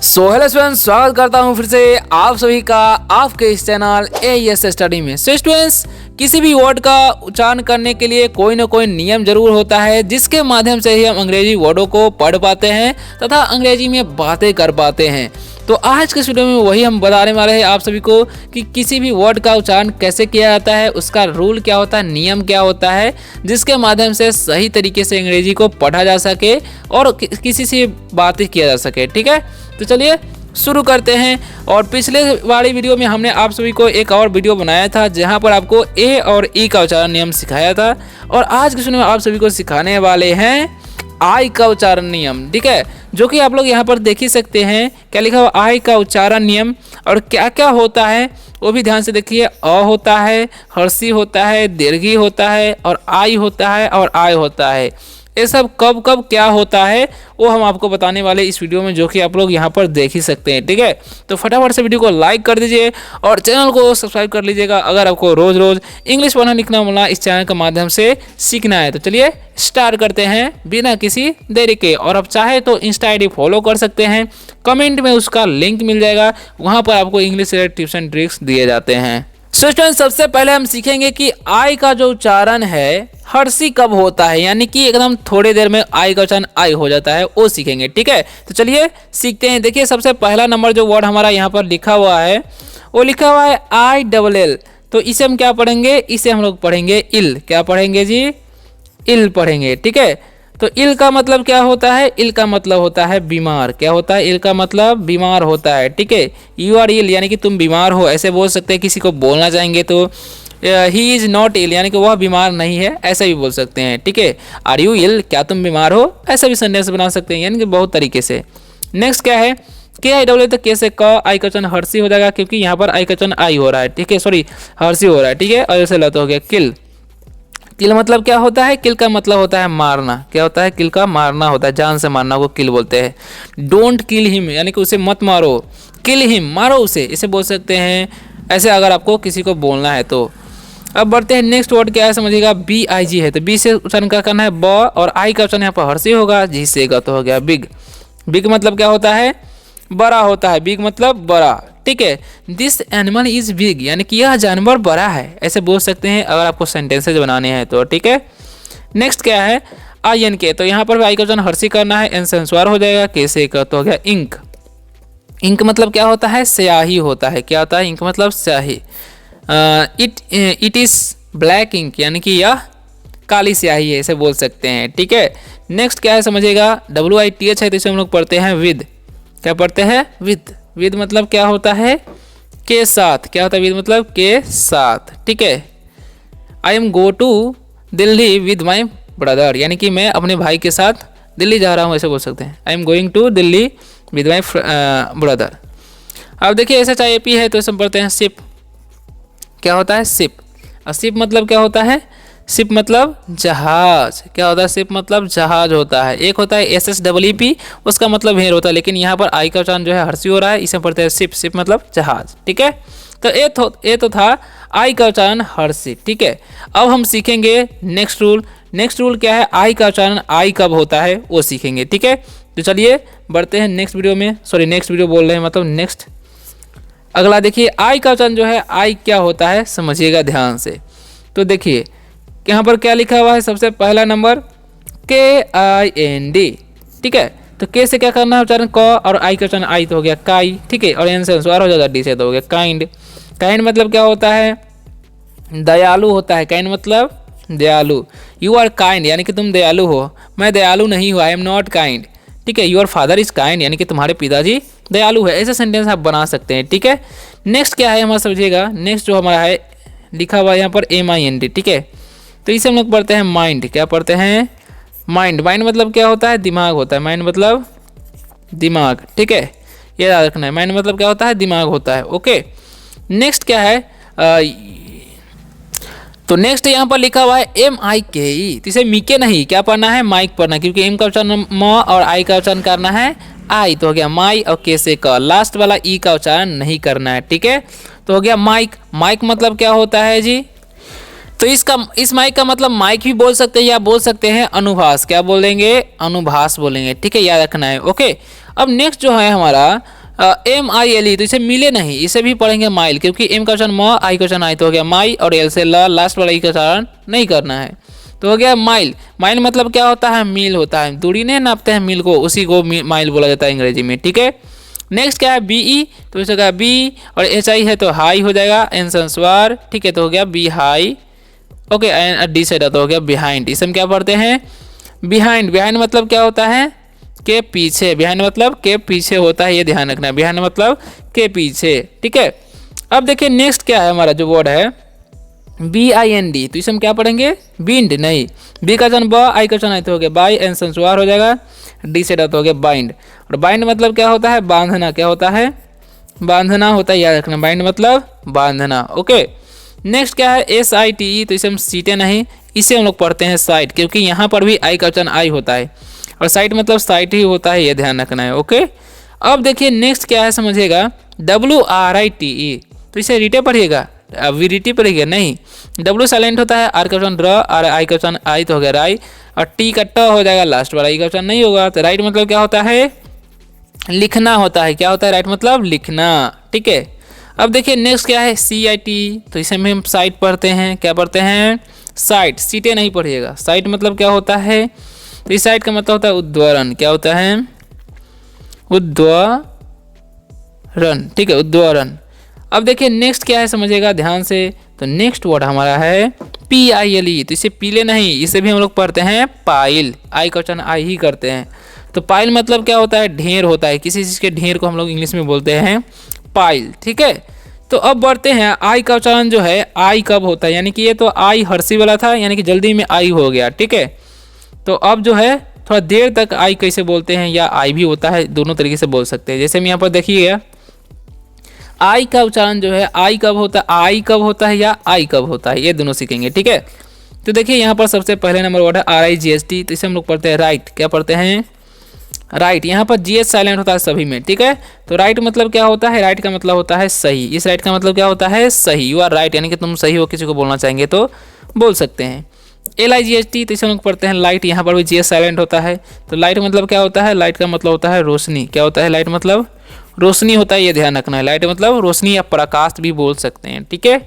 Hello students, स्वागत करता हूं फिर से आप सभी का आपके इस चैनल AES स्टडी में। स्टूडेंट्स, किसी भी वर्ड का उच्चारण करने के लिए कोई ना कोई नियम जरूर होता है जिसके माध्यम से ही हम अंग्रेजी वर्डों को पढ़ पाते हैं तथा अंग्रेजी में बातें कर पाते हैं। तो आज के वीडियो में वही हम बताने वाले हैं आप सभी को कि किसी भी वर्ड का उच्चारण कैसे किया जाता है, उसका रूल क्या होता है, नियम क्या होता है, जिसके माध्यम से सही तरीके से अंग्रेजी को पढ़ा जा सके और किसी से बातें किया जा सके। ठीक है, तो चलिए शुरू करते हैं। और पिछले वाली वीडियो में हमने आप सभी को एक और वीडियो बनाया था जहां पर आपको ए और ई का उच्चारण नियम सिखाया था, और आज के वीडियो में आप सभी को सिखाने वाले हैं आई का उच्चारण नियम। ठीक है, जो कि आप लोग यहाँ पर देख ही सकते हैं क्या लिखा हुआ, आई का उच्चारण नियम। और क्या क्या होता है वो भी ध्यान से देखिए। अ होता है, हर्षी होता है, दीर्घी होता है, और आई होता है, और आय होता है। ये सब कब कब क्या होता है वो हम आपको बताने वाले इस वीडियो में, जो कि आप लोग यहाँ पर देख ही सकते हैं। ठीक है, तो फटाफट से वीडियो को लाइक कर दीजिए और चैनल को सब्सक्राइब कर लीजिएगा अगर आपको रोज रोज इंग्लिश पढ़ना लिखना बोलना इस चैनल के माध्यम से सीखना है। तो चलिए स्टार्ट करते हैं बिना किसी देरी के। और आप चाहे तो इंस्टा ID फॉलो कर सकते हैं, कमेंट में उसका लिंक मिल जाएगा, वहाँ पर आपको इंग्लिश से टिप्स एंड ट्रिक्स दिए जाते हैं। स्टूडेंट, सबसे पहले हम सीखेंगे कि आई का जो उच्चारण है हर्षी कब होता है, यानी कि एकदम थोड़ी देर में आई का उच्चारण आई हो जाता है, वो सीखेंगे। ठीक है, तो चलिए सीखते हैं। देखिए, सबसे पहला नंबर जो वर्ड हमारा यहाँ पर लिखा हुआ है वो लिखा हुआ है ILL। तो इसे हम क्या पढ़ेंगे, इसे हम लोग पढ़ेंगे इल। क्या पढ़ेंगे जी, इल पढ़ेंगे। ठीक है, तो इल का मतलब क्या होता है, इल का मतलब होता है बीमार। क्या होता है, इल का मतलब बीमार होता है। ठीक है, यू आर इल यानी कि तुम बीमार हो, ऐसे बोल सकते हैं। किसी को बोलना चाहेंगे तो ही इज नॉट इल यानी कि वह बीमार नहीं है, ऐसा भी बोल सकते हैं। ठीक है, आर यू इल, क्या तुम बीमार हो, ऐसा भी सेंटेंस बना सकते हैं, यानी कि बहुत तरीके से। नेक्स्ट क्या है, KILL, तो के से क, आई का उच्चारण हर्षी हो जाएगा क्योंकि यहाँ पर आई का उच्चारण आई हो रहा है। ठीक है, सॉरी हर्षी हो रहा है। ठीक है, और ऐसे लत हो गया किल। किल मतलब क्या होता है, किल का मतलब होता है मारना। क्या होता है, किल का मारना होता है, जान से मारना को किल बोलते हैं। डोंट किल हिम यानी कि उसे मत मारो, किल हिम मारो उसे, इसे बोल सकते हैं ऐसे अगर आपको किसी को बोलना है तो। अब बढ़ते हैं, नेक्स्ट वर्ड क्या है समझिएगा, BIG है। तो बी से उच्चारण क्या करना है, ब, और आई का उच्चारण यहाँ पर हर्षी होगा, जी से ग तो हो गया बिग। बिग मतलब क्या होता है, बड़ा होता है, बिग मतलब बड़ा। ठीक है, दिस एनिमल इज बिग यानी कि यह जानवर बड़ा है, ऐसे बोल सकते हैं अगर आपको सेंटेंसेज बनाने हैं तो। ठीक है, नेक्स्ट क्या है, INK। तो यहाँ पर आई का उच्चारण हर्षी करना है, एन सेंसुआर हो जाएगा, के से क तो हो गया इंक। इंक मतलब क्या होता है, स्याही होता है। क्या होता है, इंक मतलब स्याही। इट इज ब्लैक इंक यानी कि यह काली स्याही है, ऐसे बोल सकते हैं। ठीक है, नेक्स्ट क्या है समझिएगा, WITH है, तो इसे हम लोग पढ़ते हैं विद। क्या पढ़ते हैं, विद। विद मतलब क्या होता है, के साथ। क्या होता है, विद मतलब के साथ। ठीक है, I am go to Delhi with my brother यानी कि मैं अपने भाई के साथ दिल्ली जा रहा हूँ, ऐसे बोल सकते हैं। I am going to Delhi with my brother. अब देखिए SHIP है, तो इसे पढ़ते हैं शिप। क्या होता है, शिप। और शिप मतलब क्या होता है, शिप मतलब जहाज। क्या होता है, शिप मतलब जहाज होता है। एक होता है SSEEP, उसका मतलब भेड़ होता है, लेकिन यहाँ पर आई का उच्चारण जो है हर्षी हो रहा है, इसे पढ़ते हैं शिप। शिप मतलब जहाज। ठीक है, तो ये तो था आई का उच्चारण हर्षी। ठीक है, अब हम सीखेंगे नेक्स्ट रूल। नेक्स्ट रूल क्या है, आई का उच्चारण आई कब होता है वो सीखेंगे। ठीक है, तो चलिए बढ़ते हैं नेक्स्ट वीडियो में। सॉरी, नेक्स्ट वीडियो बोल रहे हैं, मतलब नेक्स्ट अगला। देखिए आई का उच्चारण जो है आई क्या होता है समझिएगा ध्यान से। तो देखिए यहाँ पर क्या लिखा हुआ है, सबसे पहला नंबर KIND। ठीक है, तो के से क्या करना है उच्चारण क, और आई का उच्चारण आई तो हो गया काई। ठीक है, और एन से अनुस्वार हो जाएगा, डी से तो हो गया काइंड। काइंड मतलब क्या होता है, दयालु होता है। काइंड मतलब दयालु। यू आर काइंड यानी कि तुम दयालु हो, मैं दयालु नहीं हूँ, आई एम नॉट काइंड। ठीक है, योर फादर इज काइंड यानी कि तुम्हारे पिताजी दयालु है, ऐसे सेंटेंस आप बना सकते हैं। ठीक है, नेक्स्ट क्या है हमारा समझिएगा, नेक्स्ट जो हमारा है लिखा हुआ है यहाँ पर MIND। ठीक है, तो इसे हम लोग पढ़ते हैं माइंड। क्या पढ़ते हैं, माइंड। माइंड मतलब क्या होता है, दिमाग होता है। माइंड मतलब दिमाग। ठीक है, ये याद रखना है, माइंड मतलब क्या होता है, दिमाग होता है। ओके, नेक्स्ट क्या है, तो नेक्स्ट यहाँ पर लिखा हुआ है MIKE। तो इसे मीके नहीं क्या पढ़ना है, माइक पढ़ना, क्योंकि एम का उच्चारण म और आई का उच्चारण करना है आई, तो हो गया माई, और के से क, लास्ट वाला ई का उच्चारण नहीं करना है। ठीक है, तो हो गया माइक। माइक मतलब क्या होता है जी, तो इस माइक का मतलब माइक भी बोल सकते हैं या बोल सकते हैं अनुभास। क्या बोलेंगे, अनुभास बोलेंगे। ठीक है, याद रखना है। ओके, अब नेक्स्ट जो है हमारा एम आई एल ई, तो इसे मिले नहीं, इसे भी पढ़ेंगे माइल, क्योंकि एम का उच्चारण म, आई का उच्चारण आई, तो हो गया माई, और एल से ल, लास्ट वाला ई का उच्चारण नहीं करना है, तो हो गया माइल। माइल मतलब क्या होता है, मील होता है, दूरी नहीं नापते हैं मील को, उसी को माइल बोला जाता है अंग्रेजी में, ठीक है। नेक्स्ट क्या है बी ई, तो इसे होगा बी, और एच आई है तो हाई हो जाएगा, एन संस्वार, ठीक है, तो हो गया बी हाई, ओके, डी से तो हो गया बिहाइंड। इसे हम क्या पढ़ते हैं, बिहाइंड। बिहाइंड मतलब क्या होता है, के पीछे, बिहाइंड मतलब के पीछे होता है, ये ध्यान रखना है, बिहाइंड मतलब के पीछे, ठीक है। अब देखिए नेक्स्ट क्या है हमारा जो वर्ड है बी आई एन डी, तो इसे हम क्या पढ़ेंगे, बिंड नहीं, बी का जन ब, आई का जन तो हो गया बाई, एन संस्वार हो जाएगा, डी से तो हो गया बाइंड। और बाइंड मतलब क्या होता है, बांधना, क्या होता है, बांधना होता है, याद रखना, बाइंड मतलब बांधना, ओके। नेक्स्ट क्या है एस आई टी ई, तो इसे हम सीटे नहीं, इसे हम लोग पढ़ते हैं साइट, क्योंकि यहाँ पर भी आई का वचन आई होता है, और साइट मतलब साइट ही होता है, ये ध्यान रखना है, ओके। अब देखिए नेक्स्ट क्या है समझिएगा, W R I T E, तो इसे रीटे पढ़िएगा, अभी रीटी पढ़िएगा नहीं, डब्ल्यू साइलेंट होता है, आर का वचन र, और आई का वचन आई, तो हो गया राई, और टी का ट हो जाएगा लास्ट वाला, ई का वचन नहीं होगा, तो राइट मतलब क्या होता है, लिखना होता है, क्या होता है राइट मतलब लिखना, ठीक है। अब देखिए नेक्स्ट क्या है सी आई टी, तो इसे में हम साइट पढ़ते हैं, क्या पढ़ते हैं, साइट, सीटें नहीं पढ़िएगा, साइट मतलब क्या होता है, तो इस साइट का मतलब होता है उद्वारण, क्या होता है, उद्वारण, ठीक है, उद्वारण। अब देखिए नेक्स्ट क्या है समझिएगा ध्यान से, तो नेक्स्ट वर्ड हमारा है पी आई एल ई, तो इसे पीले नहीं, इसे भी हम लोग पढ़ते हैं पाइल, आई का उच्चारण आई ही करते हैं, तो पाइल मतलब क्या होता है, ढेर होता है, किसी चीज़ के ढेर को हम लोग इंग्लिश में बोलते हैं पाइल, ठीक है। तो अब बढ़ते हैं, आई का उच्चारण जो है आई कब होता है, यानी कि ये तो आई हर्षी वाला था, यानी कि जल्दी में आई हो गया, ठीक है। तो अब जो है थोड़ा देर तक आई कैसे बोलते हैं, या आई भी होता है, दोनों तरीके से बोल सकते हैं। जैसे हम यहाँ पर देखिएगा आई का उच्चारण जो है आई कब होता है, आई कब होता है या आई कब होता है, ये दोनों सीखेंगे, ठीक है। तो देखिए यहाँ पर सबसे पहले नंबर वर्ड है are I G S T, तो इसे हम लोग पढ़ते हैं राइट, क्या पढ़ते हैं, राइट। यहाँ पर जी एस साइलेंट होता है सभी में, ठीक है। तो राइट मतलब क्या होता है, राइट का मतलब होता है सही, इस राइट का मतलब क्या होता है, सही, यू आर राइट, यानी कि तुम सही हो, किसी को बोलना चाहेंगे तो बोल सकते हैं। L I ji H T, तो इसे हम लोग पढ़ते हैं लाइट, यहाँ पर भी जी एस साइलेंट होता है, तो लाइट मतलब क्या होता है, लाइट का मतलब होता है रोशनी, क्या होता है, लाइट मतलब रोशनी होता है, ये ध्यान रखना है, लाइट मतलब रोशनी या प्रकाश भी बोल सकते हैं, ठीक है।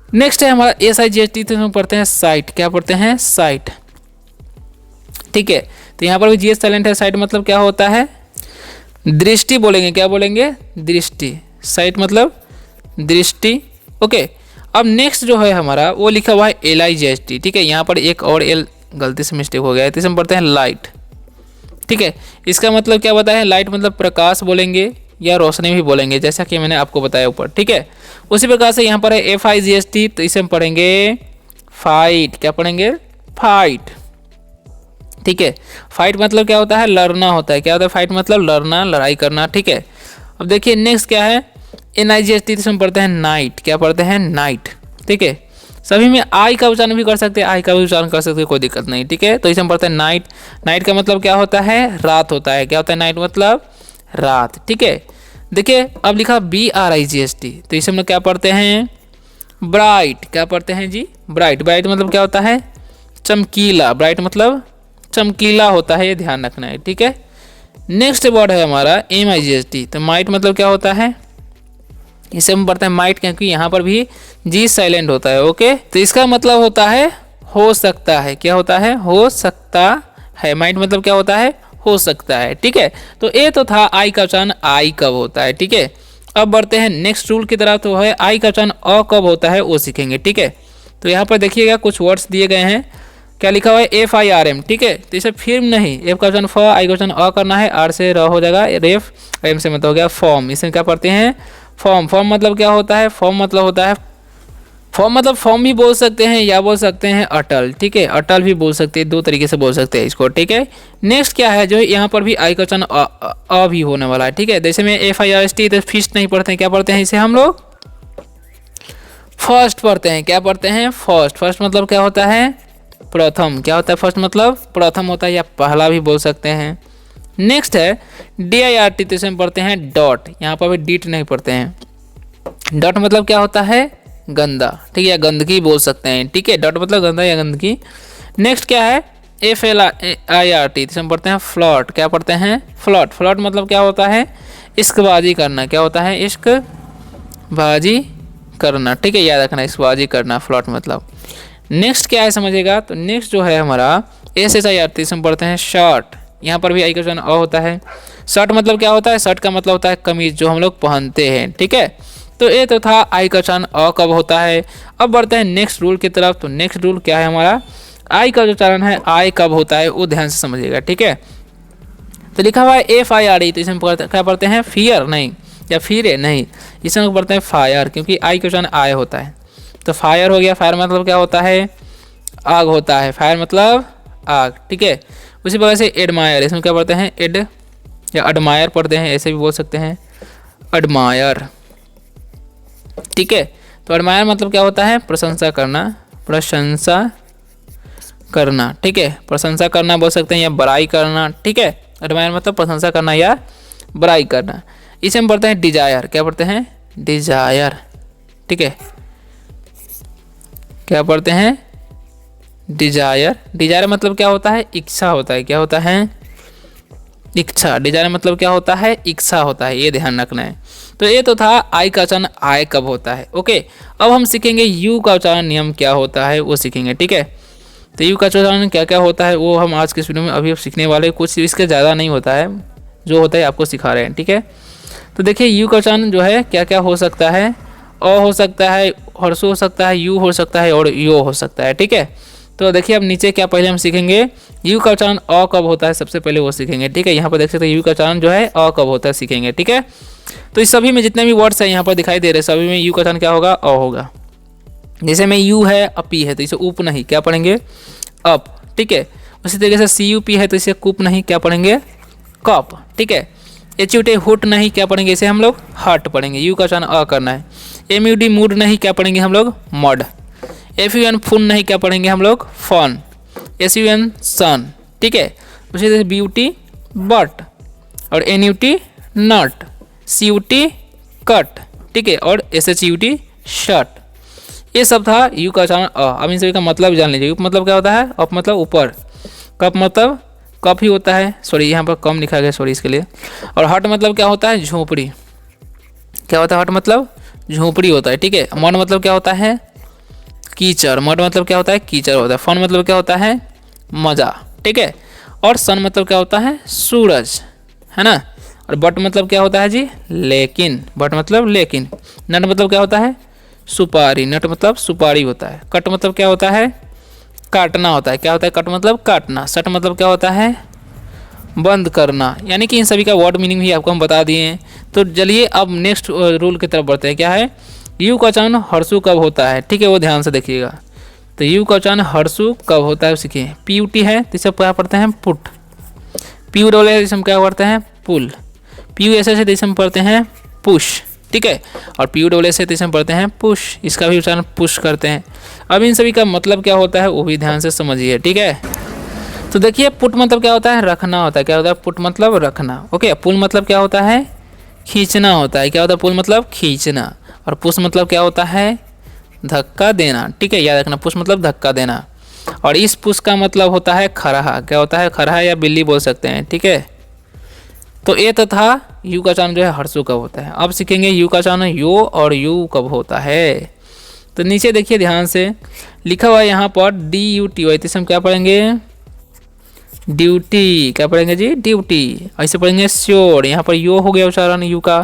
नेक्स्ट है हमारा S I ji H T, तो हम पढ़ते हैं साइट, क्या पढ़ते हैं, साइट, ठीक है। तो यहाँ पर भी जी एस साइलेंट है, साइट मतलब क्या होता है, दृष्टि बोलेंगे, क्या बोलेंगे, दृष्टि, साइट मतलब दृष्टि, ओके। अब नेक्स्ट जो है हमारा वो लिखा हुआ है L I ji H T, ठीक है, यहाँ पर एक और एल गलती से मिस्टेक हो गया है, तो इसे हम पढ़ते हैं लाइट, ठीक है। इसका मतलब क्या बताया, लाइट मतलब प्रकाश बोलेंगे या रोशनी भी बोलेंगे, जैसा कि मैंने आपको बताया ऊपर, ठीक है। उसी प्रकार से यहाँ पर है F I G S T, तो इसे हम पढ़ेंगे फाइट, क्या पढ़ेंगे, फाइट, ठीक है। फाइट मतलब क्या होता है, लड़ना होता है, क्या होता है, फाइट मतलब लड़ना, लड़ाई करना, ठीक है। अब देखिए नेक्स्ट क्या है एन आई जी एस टी, तो हम पढ़ते हैं नाइट, क्या पढ़ते हैं, नाइट, ठीक है। सभी में आई का उच्चारण भी कर सकते हैं, आई का भी उच्चारण कर सकते हैं, कोई दिक्कत नहीं, ठीक है। तो इसे हम पढ़ते हैं नाइट, नाइट का मतलब क्या होता है, रात होता है, क्या होता है, नाइट मतलब रात, ठीक है। देखिए अब लिखा B R I G S T, तो इसे हम लोग क्या पढ़ते हैं, ब्राइट, क्या पढ़ते हैं जी, ब्राइट, ब्राइट मतलब क्या होता है, चमकीला, ब्राइट मतलब चमकीला होता है, ये ध्यान रखना है, ठीक है। नेक्स्ट वर्ड है हमारा एम आई जी एस टी, तो माइट मतलब क्या होता है, इसे हम पढ़ते हैं माइट, क्योंकि यहाँ पर भी जी साइलेंट होता है, ओके। तो इसका मतलब होता है हो सकता है, क्या होता है, हो सकता है, माइट मतलब क्या होता है, हो सकता है, ठीक है। तो ये तो था आई का उच्चारण आई कब होता है, ठीक है। अब बढ़ते हैं नेक्स्ट रूल की तरफ, तो है आई का उच्चारण अ कब होता है वो सीखेंगे, ठीक है। तो यहाँ पर देखिएगा कुछ वर्ड्स दिए गए हैं, क्या लिखा हुआ है, एफ आई आर एम, ठीक है। तो इसे फिल्म नहीं, एफ का उच्चारण फ, आई का उच्चारण अ करना है, आर से र हो जाएगा, रेफ, एम से मतलब हो गया फॉर्म, इसे क्या पढ़ते हैं, फॉर्म। फॉर्म मतलब क्या होता है, फॉर्म मतलब होता है, फॉर्म मतलब फॉर्म भी बोल सकते हैं या बोल सकते हैं अटल, ठीक है, अटल भी बोल सकते हैं, दो तरीके से बोल सकते हैं इसको, ठीक है। नेक्स्ट क्या है जो यहाँ पर भी आई का उच्चारण अ भी होने वाला है, ठीक है। जैसे में F I R S T, तो फिस्ट नहीं पढ़ते हैं, क्या पढ़ते हैं इसे हम लोग फर्स्ट पढ़ते हैं, क्या पढ़ते हैं, फर्स्ट। फर्स्ट मतलब क्या होता है, प्रथम, क्या होता है, फर्स्ट मतलब प्रथम होता है या पहला भी बोल सकते हैं। नेक्स्ट है डी आई आर टी, तो इसे हम पढ़ते हैं डॉट, यहाँ पर भी डीट नहीं पढ़ते हैं। डॉट मतलब क्या होता है, गंदा, ठीक है, या गंदगी बोल सकते हैं, ठीक है, डॉट मतलब गंदा या गंदगी। नेक्स्ट क्या है F L I R T, तो हम पढ़ते हैं फ्लॉट, क्या पढ़ते हैं, फ्लॉट। फ्लॉट मतलब क्या होता है, इश्कबाजी करना, क्या होता है? इश्कबाजी करना, ठीक है, याद रखना, इश्कबाजी करना फ्लर्ट मतलब। नेक्स्ट क्या है समझिएगा, तो नेक्स्ट जो है हमारा SHIRT, इसमें पढ़ते हैं शर्ट। यहाँ पर भी आई का उच्चारण अ होता है। शर्ट मतलब क्या होता है? शर्ट का मतलब होता है कमीज जो हम लोग पहनते हैं, ठीक है। तो ये तो था आई का उच्चारण अ कब होता है। अब बढ़ते हैं नेक्स्ट रूल की तरफ। तो नेक्स्ट रूल क्या है हमारा? आई का जो उच्चारण है आई कब होता है वो ध्यान से समझिएगा, ठीक है। तो लिखा हुआ है FIRE, तो इसमें क्या पढ़ते हैं? फियर नहीं, या फिर नहीं, इसमें लोग पढ़ते हैं फायर, क्योंकि आई का उच्चारण आय होता है। तो फायर हो गया। फायर मतलब क्या होता है? आग होता है। फायर मतलब आग, ठीक है। उसी प्रकार से एडमायर, इसमें क्या पढ़ते हैं? एड या एडमायर पढ़ते हैं, ऐसे भी बोल सकते हैं, एडमायर, ठीक है। तो एडमायर मतलब क्या होता है? प्रशंसा करना, प्रशंसा करना, ठीक है। प्रशंसा करना बोल सकते हैं या बड़ाई करना, ठीक है। एडमायर मतलब प्रशंसा करना या बड़ाई करना। इसे हम पढ़ते हैं डिजायर, क्या पढ़ते हैं? डिजायर, ठीक है। क्या पढ़ते हैं? डिजायर। डिजायर मतलब क्या होता है? इच्छा होता है। क्या होता है? इच्छा। डिजायर मतलब क्या होता है? इच्छा होता है, ये ध्यान रखना है। तो ये तो था आई का उच्चारण आय कब होता है। ओके, अब हम सीखेंगे यू का उच्चारण नियम क्या होता है वो सीखेंगे, ठीक है। तो यू का उच्चारण क्या क्या होता है वो हम आज के इस वीडियो में अभी सीखने वाले। कुछ इसके ज़्यादा नहीं होता है, जो होता है आपको सिखा रहे हैं, ठीक है। तो देखिए यू का उच्चारण जो है क्या क्या हो सकता है? अ हो सकता है, हर्षु हो सकता है, यू हो सकता है और यो हो सकता है, ठीक है। तो देखिए अब नीचे क्या पहले हम सीखेंगे यू का उच्चारण अ कब होता है, सबसे पहले वो सीखेंगे, ठीक है। यहाँ पर देख सकते हैं यू का उच्चारण जो है अ कब होता है सीखेंगे, ठीक है। तो इस सभी में जितने भी वर्ड्स हैं यहाँ पर दिखाई दे रहे हैं, सभी में यू का उच्चारण क्या होगा? अ होगा। जैसे में यू है, अपी है, तो इसे उप नहीं, क्या पढ़ेंगे? अप, ठीक है। उसी तरीके से CUP है, तो इसे कुप नहीं, क्या पढ़ेंगे? कप, ठीक है। HUT हुट नहीं, क्या पढ़ेंगे? इसे हम लोग हट पढ़ेंगे, यू का उच्चारण अ करना है। MUD मूड नहीं, क्या पढ़ेंगे हम लोग? मड। FUN फुन नहीं, क्या पढ़ेंगे हम लोग? फन। SUN सन, ठीक है। उसी तरह BUT बट, और NUT नट, CUT कट, ठीक है, और SHUT शर्ट। ये सब था यू का उच्चारण अ। अब इन सभी का मतलब जान लीजिए। उप मतलब क्या होता है? अप मतलब ऊपर। कप मतलब कप ही होता है, सॉरी यहाँ पर कम लिखा गया, सॉरी इसके लिए। और हट मतलब क्या होता है? झोपड़ी। क्या होता है? हट मतलब झोपड़ी होता है, ठीक है। मड मतलब क्या होता है? कीचड़। मड मतलब क्या होता है? कीचड़ होता है। फन मतलब क्या होता है? मजा, ठीक है। और सन मतलब क्या होता है? सूरज, है ना। और बट मतलब क्या होता है जी? लेकिन। बट मतलब लेकिन। नट मतलब क्या होता है? सुपारी। नट मतलब सुपारी होता है। कट मतलब क्या होता है? काटना होता है। क्या होता है? कट मतलब काटना। शट मतलब क्या होता है? बंद करना। यानी कि इन सभी का वर्ड मीनिंग भी आपको हम बता दिए हैं। तो चलिए अब नेक्स्ट रूल की तरफ बढ़ते हैं। क्या है? यू का उच्चारण हर्षु कब होता है, ठीक है, वो ध्यान से देखिएगा। तो यू का उच्चारण हर्षु कब होता है सीखिए। PUT है तो इसे क्या पढ़ते हैं? पुट। PU है इसे हम क्या पढ़ते हैं? पुल। PUSS है तो इसे हम पढ़ते हैं पुश, ठीक है। और PUSS है तो इसे हम पढ़ते हैं पुश, इसका भी उच्चारण पुश करते हैं। अब इन सभी का मतलब क्या होता है वो भी ध्यान से समझिए, ठीक है। तो देखिए पुट मतलब क्या होता है? रखना होता है। क्या होता है? पुट मतलब रखना, ओके। पुल मतलब क्या होता है? खींचना होता है। क्या होता है? पुल मतलब खींचना। और पुश मतलब क्या होता है? धक्का देना, ठीक है, याद रखना। पुश मतलब धक्का देना। और इस पुश का मतलब होता है खरहा। क्या होता है? खरहा या बिल्ली बोल सकते हैं, ठीक है। तो ये तो था यू का उच्चारण जो है हर्षु कब होता है। अब सीखेंगे यू का उच्चारण यो और यू कब होता है। तो नीचे देखिए ध्यान से लिखा हुआ है यहाँ पर DUTY, तो हम क्या पढ़ेंगे? ड्यूटी। क्या पढ़ेंगे जी? ड्यूटी। ऐसे पढ़ेंगे श्योर। यहाँ पर यो हो गया उच्चारण यू का।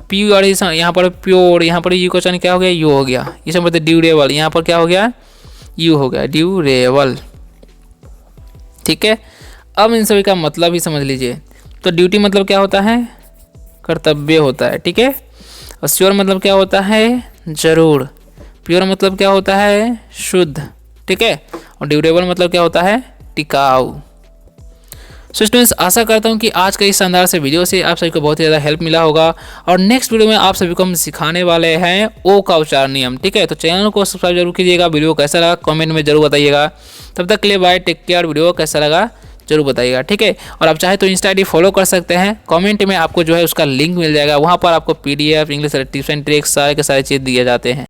प्योर, यहाँ पर प्योर, यहाँ पर यू का उच्चारण क्या हो गया? यू हो गया। इसे बोलते ड्यूरेबल, यहाँ पर क्या हो गया? यू हो गया, ड्यूरेबल, ठीक है। अब इन सभी का मतलब ही समझ लीजिए। तो ड्यूटी मतलब क्या होता है? कर्तव्य होता है, ठीक है। और श्योर मतलब क्या होता है? जरूर। प्योर मतलब क्या होता है? शुद्ध, ठीक है। और ड्यूरेबल मतलब क्या होता है? टिकाऊ। सो स्टूडेंट्स, आशा करता हूँ कि आज का इस शानदार से वीडियो से आप सभी को बहुत ही ज़्यादा हेल्प मिला होगा। और नेक्स्ट वीडियो में आप सभी को हम सिखाने वाले हैं ओ का उच्चारण नियम, ठीक है। तो चैनल को सब्सक्राइब जरूर कीजिएगा। वीडियो कैसा लगा कमेंट में जरूर बताइएगा। तब तक के लिए बाय, टेक केयर। वीडियो कैसा लगा जरूर बताइएगा, ठीक है। और आप चाहे तो इंस्टा ID फॉलो कर सकते हैं। कमेंट में आपको जो है उसका लिंक मिल जाएगा, वहाँ पर आपको PDF, English tips and tricks सारे के सारे चीज़ दिए जाते हैं।